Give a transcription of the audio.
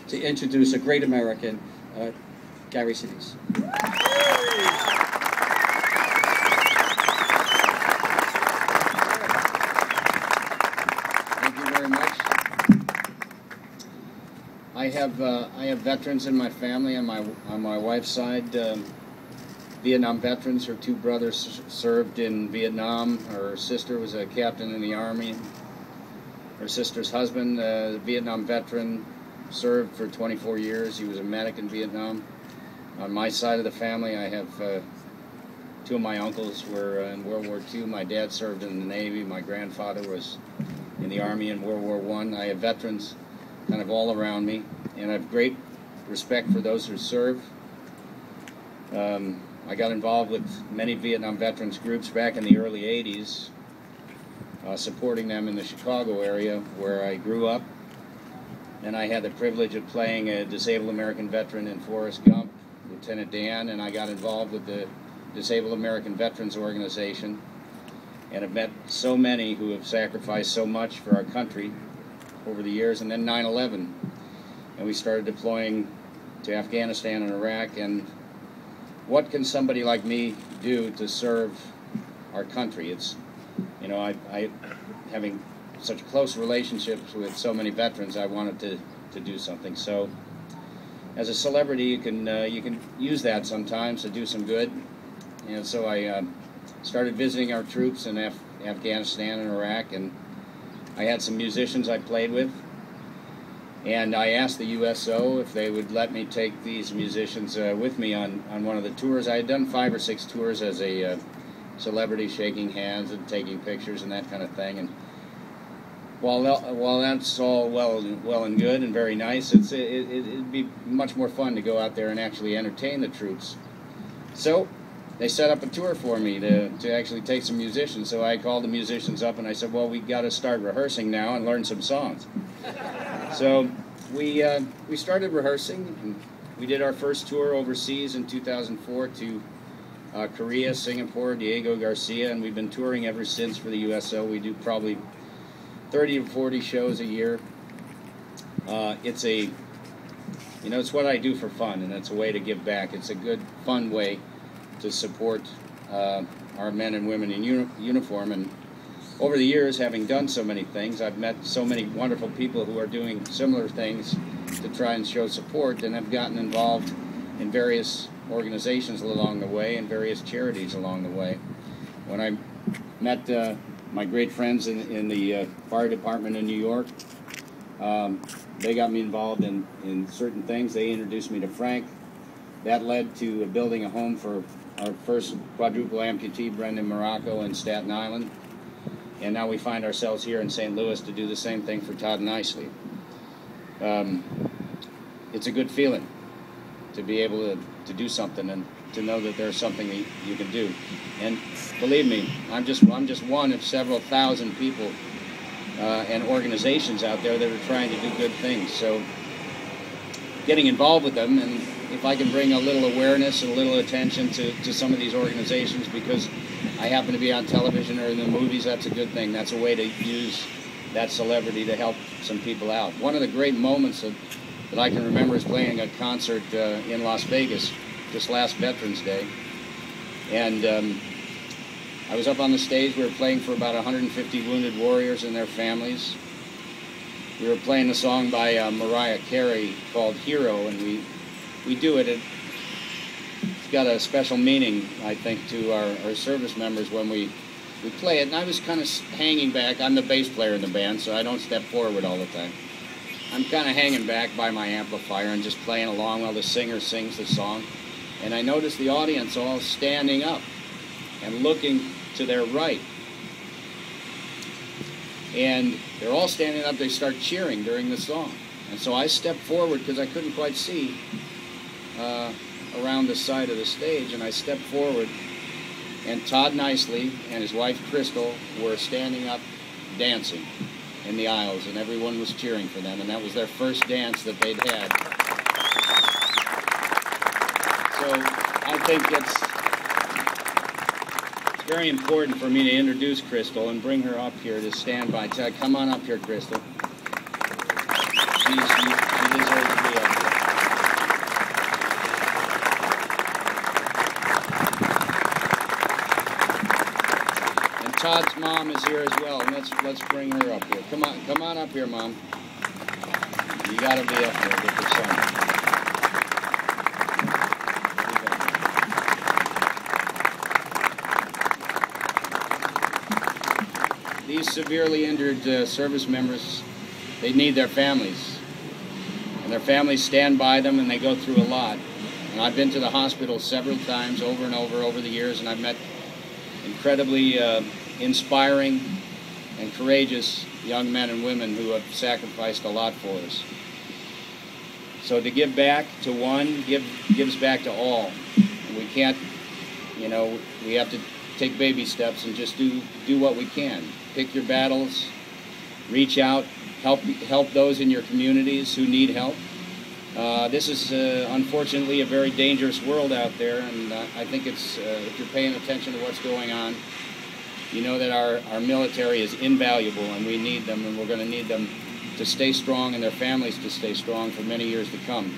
to introduce a great American, Gary Sinise. Thank you very much. I have veterans in my family on my wife's side. Vietnam veterans. Her two brothers served in Vietnam. Her sister was a captain in the Army. Her sister's husband, a Vietnam veteran, served for 24 years. He was a medic in Vietnam. On my side of the family, I have two of my uncles were in World War II. My dad served in the Navy. My grandfather was in the Army in World War I. I have veterans kind of all around me, and I have great respect for those who serve. I got involved with many Vietnam veterans groups back in the early 80s, supporting them in the Chicago area where I grew up. And I had the privilege of playing a disabled American veteran in Forrest Gump, Lieutenant Dan, and I got involved with the Disabled American Veterans Organization and have met so many who have sacrificed so much for our country over the years. And then 9/11, and we started deploying to Afghanistan and Iraq. And what can somebody like me do to serve our country? It's, you know, I having such close relationships with so many veterans, I wanted to do something. So, as a celebrity, you can use that sometimes to do some good. And so I started visiting our troops in Afghanistan and Iraq, and I had some musicians I played with. And I asked the USO if they would let me take these musicians with me on one of the tours. I had done 5 or 6 tours as a celebrity, shaking hands and taking pictures and that kind of thing. And while that's all well and good and very nice, it'd be much more fun to go out there and actually entertain the troops. So they set up a tour for me to actually take some musicians. So I called the musicians up and I said, well, we got to start rehearsing now and learn some songs. So we started rehearsing, and we did our first tour overseas in 2004 to Korea, Singapore, Diego Garcia, and we've been touring ever since for the USO. We do probably 30 to 40 shows a year. It's what I do for fun, and it's a way to give back. It's a good, fun way to support our men and women in uniform. And over the years, having done so many things, I've met so many wonderful people who are doing similar things to try and show support, and have gotten involved in various organizations along the way and various charities along the way. When I met my great friends in the fire department in New York, they got me involved in certain things. They introduced me to Frank. That led to building a home for our first quadruple amputee, Brendan Morocco, in Staten Island. And now we find ourselves here in St. Louis to do the same thing for Todd Nicely. It's a good feeling to be able to do something and to know that there's something that you can do. And believe me, I'm just one of several thousand people and organizations out there that are trying to do good things. So getting involved with them, and if I can bring a little awareness and a little attention to some of these organizations because I happen to be on television or in the movies, that's a good thing. That's a way to use that celebrity to help some people out. One of the great moments that I can remember is playing a concert in Las Vegas just last Veterans Day. And I was up on the stage. We were playing for about 150 wounded warriors and their families. We were playing a song by Mariah Carey called Hero, and we do it. It's got a special meaning, I think, to our service members when we play it. And I was kind of hanging back. I'm the bass player in the band, so I don't step forward all the time. I'm kind of hanging back by my amplifier and just playing along while the singer sings the song. And I noticed the audience all standing up and looking to their right. And they're all standing up. They start cheering during the song. And so I stepped forward because I couldn't quite see around the side of the stage, and I stepped forward, and Todd Nicely and his wife Crystal were standing up dancing in the aisles, and everyone was cheering for them, and that was their first dance that they'd had. So I think it's very important for me to introduce Crystal and bring her up here to stand by. Come on up here, Crystal. She deserves to be up. mom is here as well. Let's bring her up here. Come on up here, Mom. You got to be up here with your son. These severely injured service members, they need their families. And their families stand by them, and they go through a lot. And I've been to the hospital several times over and over the years, and I've met incredibly inspiring and courageous young men and women who have sacrificed a lot for us. So to give back to one gives back to all. And we can't, you know, we have to take baby steps and just do what we can. Pick your battles, reach out, help those in your communities who need help. This is unfortunately a very dangerous world out there, and I think it's if you're paying attention to what's going on, you know that our military is invaluable, and we need them, and we're going to need them to stay strong and their families to stay strong for many years to come.